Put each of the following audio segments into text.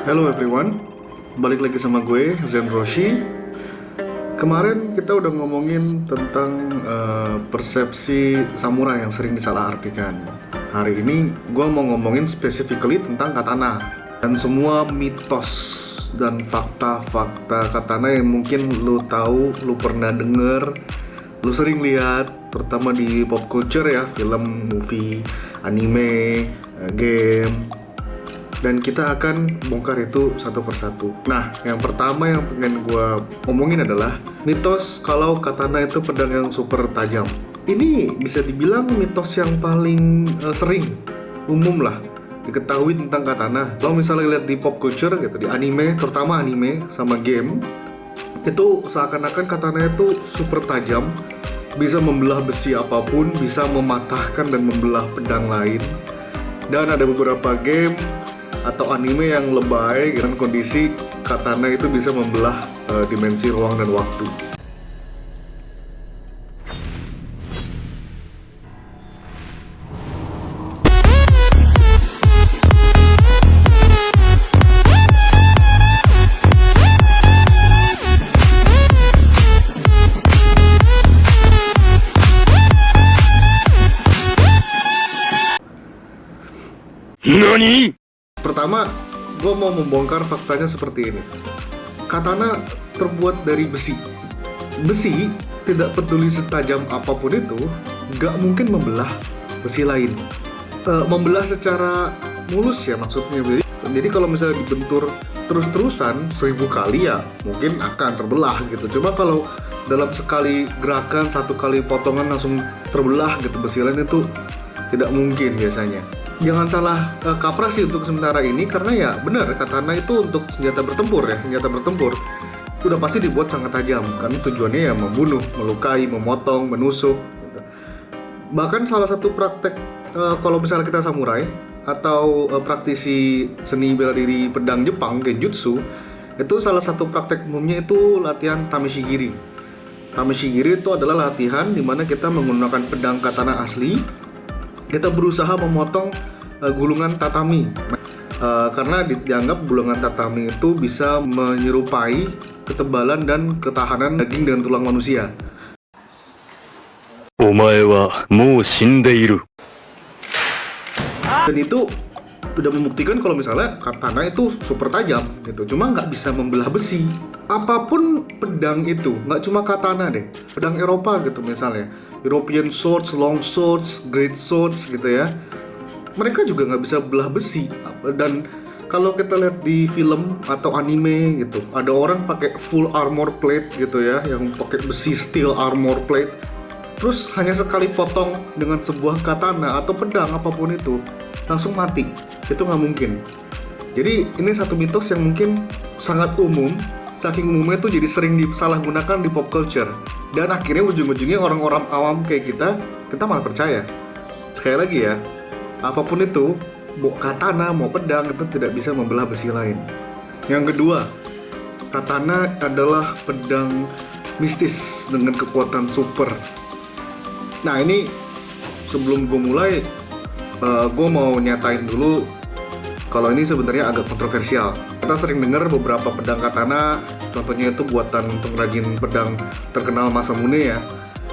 Hello everyone, balik lagi sama gue, Zen Roshi. Kemarin kita udah ngomongin tentang persepsi samurai yang sering disalahartikan. Hari ini gue mau ngomongin specifically tentang katana dan semua mitos dan fakta-fakta katana yang mungkin lu tahu, lu pernah denger, lu sering lihat, terutama di pop culture ya, film, movie, anime, game. Dan kita akan bongkar itu satu persatu. Nah, yang pertama yang pengen gue ngomongin adalah mitos kalau katana itu pedang yang super tajam. Ini bisa dibilang mitos yang paling sering, umum lah diketahui tentang katana. Kalau misalnya lihat di pop culture gitu, di anime, terutama anime sama game, itu seakan-akan katana itu super tajam, bisa membelah besi apapun, bisa mematahkan dan membelah pedang lain. Dan ada beberapa game atau anime yang lebay dengan kondisi katana itu bisa membelah dimensi ruang dan waktu. NANI?! Pertama, gue mau membongkar faktanya seperti ini. Katana terbuat dari besi. Besi, tidak peduli setajam apapun itu, gak mungkin membelah besi lain. Membelah secara mulus ya maksudnya. Jadi kalau misalnya dibentur terus-terusan 1000 kali ya mungkin akan terbelah gitu. Cuma kalau dalam sekali gerakan, satu kali potongan langsung terbelah gitu besi lain itu tidak mungkin biasanya. Jangan salah kaprah sih untuk sementara ini, karena ya benar katana itu untuk senjata bertempur ya, senjata bertempur udah pasti dibuat sangat tajam karena tujuannya ya membunuh, melukai, memotong, menusuk gitu. Bahkan salah satu praktek kalau misalnya kita samurai atau praktisi seni bela diri pedang Jepang, genjutsu, itu salah satu praktek umumnya itu latihan tameshigiri. Tameshigiri itu adalah latihan di mana kita menggunakan pedang katana asli. Kita berusaha memotong gulungan tatami karena dianggap gulungan tatami itu bisa menyerupai ketebalan dan ketahanan daging dan tulang manusia. Omae wa mou shindeiru. Dan itu sudah membuktikan kalau misalnya katana itu super tajam gitu, cuma nggak bisa membelah besi. Apapun pedang itu, nggak cuma katana deh, pedang Eropa gitu misalnya, European swords, long swords, great swords gitu ya, mereka juga nggak bisa belah besi. Dan kalau kita lihat di film atau anime gitu, ada orang pakai full armor plate gitu ya, yang pakai besi steel armor plate, terus hanya sekali potong dengan sebuah katana atau pedang apapun itu langsung mati. Itu nggak mungkin. Jadi ini satu mitos yang mungkin sangat umum, saking umumnya tuh jadi sering disalahgunakan di pop culture, dan akhirnya ujung-ujungnya orang-orang awam kayak kita malah percaya. Sekali lagi ya, apapun itu, mau katana mau pedang itu tidak bisa membelah besi lain. Yang kedua, katana adalah pedang mistis dengan kekuatan super. Nah ini sebelum gue mulai, gue mau nyatain dulu kalau ini sebenarnya agak kontroversial. Kita sering dengar beberapa pedang katana, contohnya itu buatan pengrajin pedang terkenal Masamune ya.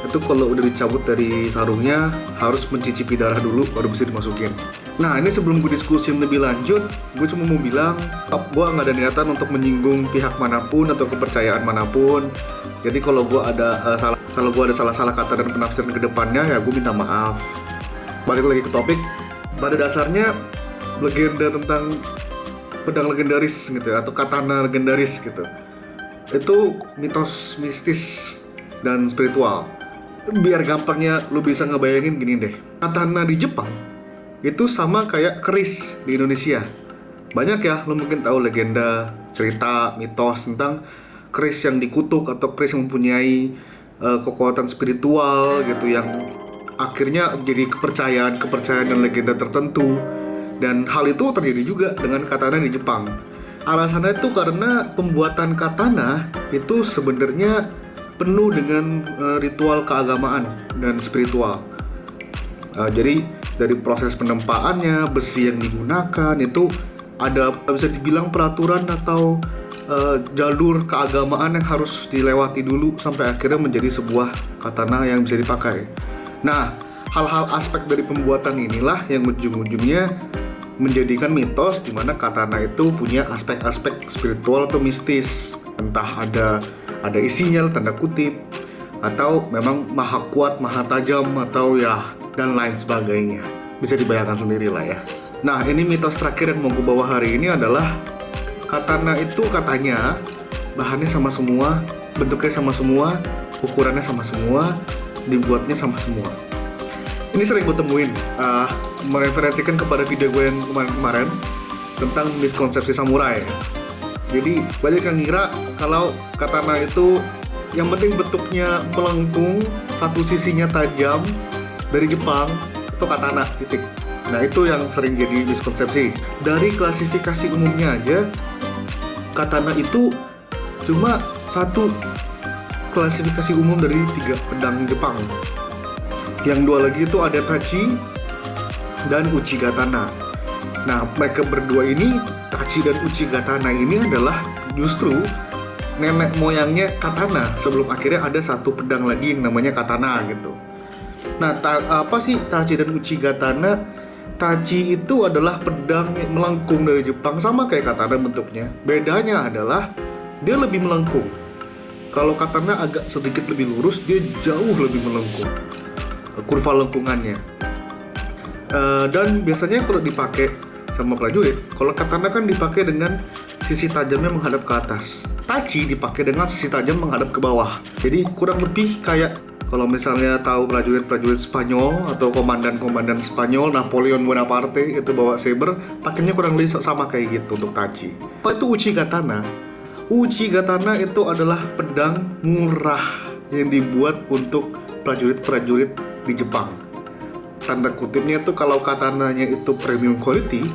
Itu kalau udah dicabut dari sarungnya harus mencicipi darah dulu baru bisa dimasukin. Nah ini sebelum gue diskusi lebih lanjut, gue cuma mau bilang gue nggak ada niatan untuk menyinggung pihak manapun atau kepercayaan manapun. Jadi kalau gue ada salah-salah kata dan penafsiran ke depannya ya gue minta maaf. Balik lagi ke topik, pada dasarnya legenda tentang pedang legendaris gitu ya, atau katana legendaris gitu, itu mitos mistis dan spiritual. Biar gampangnya lu bisa ngebayangin gini deh, katana di Jepang itu sama kayak keris di Indonesia. Banyak ya, lu mungkin tahu legenda, cerita, mitos tentang keris yang dikutuk atau keris yang mempunyai kekuatan spiritual gitu, yang akhirnya jadi kepercayaan dan legenda tertentu. Dan hal itu terjadi juga dengan katana di Jepang. Alasannya itu karena pembuatan katana itu sebenarnya penuh dengan ritual keagamaan dan spiritual. Jadi dari proses penempaannya, besi yang digunakan itu ada bisa dibilang peraturan atau jalur keagamaan yang harus dilewati dulu sampai akhirnya menjadi sebuah katana yang bisa dipakai. Nah, hal-hal aspek dari pembuatan inilah yang ujung-ujungnya menjadikan mitos di mana katana itu punya aspek-aspek spiritual atau mistis. Entah ada isinya tanda kutip, atau memang maha kuat, maha tajam, atau ya dan lain sebagainya. Bisa dibayangkan sendiri lah ya. Nah, ini mitos terakhir yang mau gue bawa hari ini adalah katana itu katanya bahannya sama semua, bentuknya sama semua, ukurannya sama semua, dibuatnya sama semua. Ini sering gue temuin, mereferensikan kepada video gue yang kemarin tentang miskonsepsi samurai. Jadi banyak yang ngira kalau katana itu yang penting bentuknya melengkung, satu sisinya tajam, dari Jepang, itu katana, titik. Nah, itu yang sering jadi miskonsepsi. Dari klasifikasi umumnya aja, katana itu cuma satu klasifikasi umum dari 3 pedang Jepang. Yang 2 lagi itu ada tachi dan uchigatana. Nah, mereka berdua ini, tachi dan uchigatana ini adalah justru nenek moyangnya katana sebelum akhirnya ada satu pedang lagi yang namanya katana gitu. Nah, apa sih tachi dan uchigatana? Tachi itu adalah pedang yang melengkung dari Jepang, sama kayak katana bentuknya. Bedanya adalah dia lebih melengkung. Kalau katana agak sedikit lebih lurus, dia jauh lebih melengkung kurva lengkungannya. Dan biasanya kalau dipakai sama prajurit, kalau katana kan dipakai dengan sisi tajamnya menghadap ke atas. Tachi dipakai dengan sisi tajam menghadap ke bawah. Jadi kurang lebih kayak kalau misalnya tahu prajurit-prajurit Spanyol atau komandan-komandan Spanyol, Napoleon Bonaparte itu bawa saber, pakainya kurang lebih sama kayak gitu untuk tachi. Apa itu uchigatana? Uchigatana itu adalah pedang murah yang dibuat untuk prajurit-prajurit di Jepang. Tanda kutipnya itu kalau katananya itu premium quality,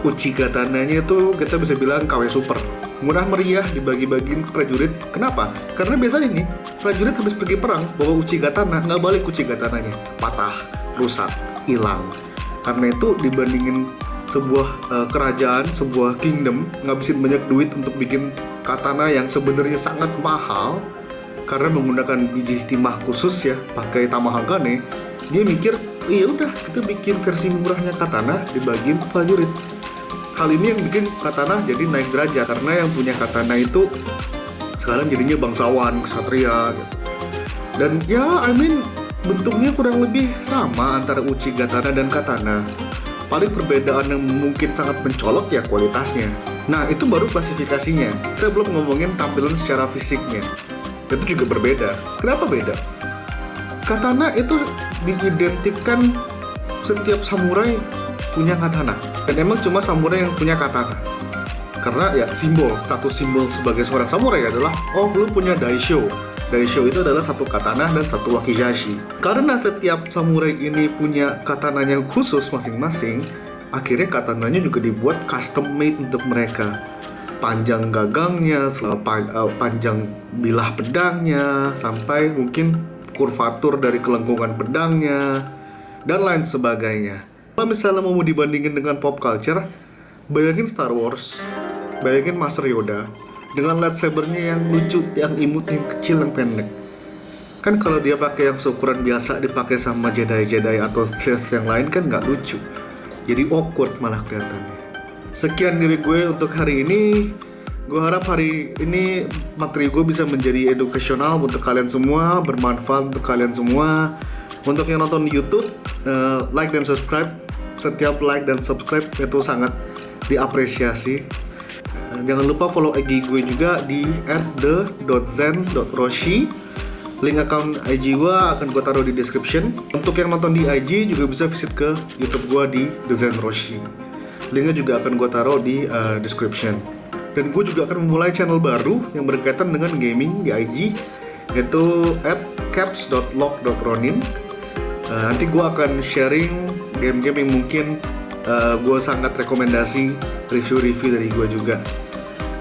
uchigatananya itu kita bisa bilang KW super. Murah meriah dibagi-bagiin prajurit. Kenapa? Karena biasanya nih prajurit habis pergi perang bawa uchigatana, nggak balik uchigatananya, patah, rusak, hilang. Karena itu dibandingin sebuah kerajaan, sebuah kingdom ngabisin banyak duit untuk bikin katana yang sebenarnya sangat mahal karena menggunakan biji timah khusus ya, pakai tamahagane, dia mikir, iya udah kita bikin versi murahnya katana dibagiin prajurit. Hal ini yang bikin katana jadi naik derajat karena yang punya katana itu sekarang jadinya bangsawan, ksatria gitu. Dan ya, bentuknya kurang lebih sama antara uchigatana dan katana. Paling perbedaan yang mungkin sangat mencolok ya kualitasnya. Nah, itu baru klasifikasinya. Kita belum ngomongin tampilan secara fisiknya. Itu juga berbeda. Kenapa beda? Katana itu diidentikan setiap samurai punya katana. Dan emang cuma samurai yang punya katana. Karena ya status simbol sebagai seorang samurai adalah, oh lu punya daisho. Daisho itu adalah satu katana dan satu wakizashi. Karena setiap samurai ini punya katananya khusus masing-masing, akhirnya katananya juga dibuat custom made untuk mereka. Panjang gagangnya, panjang bilah pedangnya, sampai mungkin kurvatur dari kelengkungan pedangnya, dan lain sebagainya. Kalau misalnya mau dibandingin dengan pop culture, bayangin Star Wars, bayangin Master Yoda, dengan lightsabernya yang lucu, yang imut, yang kecil, yang pendek. Kan kalau dia pakai yang seukuran biasa dipakai sama Jedi atau Sith yang lain kan nggak lucu. Jadi awkward malah kelihatannya. Sekian dari gue untuk hari ini. Gue harap hari ini materi gue bisa menjadi edukasional untuk kalian semua, bermanfaat untuk kalian semua. Untuk yang nonton di YouTube, like dan subscribe. Setiap like dan subscribe itu sangat diapresiasi. Jangan lupa follow IG gue juga di @the.zen.roshi. Link account IG gue akan gue taruh di description. Untuk yang nonton di IG juga bisa visit ke YouTube gue di The Zen Roshi. Linknya juga akan gue taruh di description. Dan gue juga akan memulai channel baru yang berkaitan dengan gaming di IG, yaitu @caps.log.ronin. Nanti gue akan sharing game-game yang mungkin gue sangat rekomendasi, review-review dari gue juga.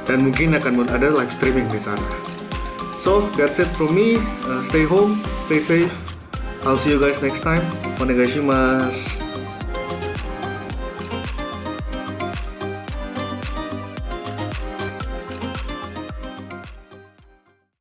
Dan mungkin akan ada live streaming di sana. So, that's it from me. Stay home, stay safe. I'll see you guys next time. Onegaishimasu.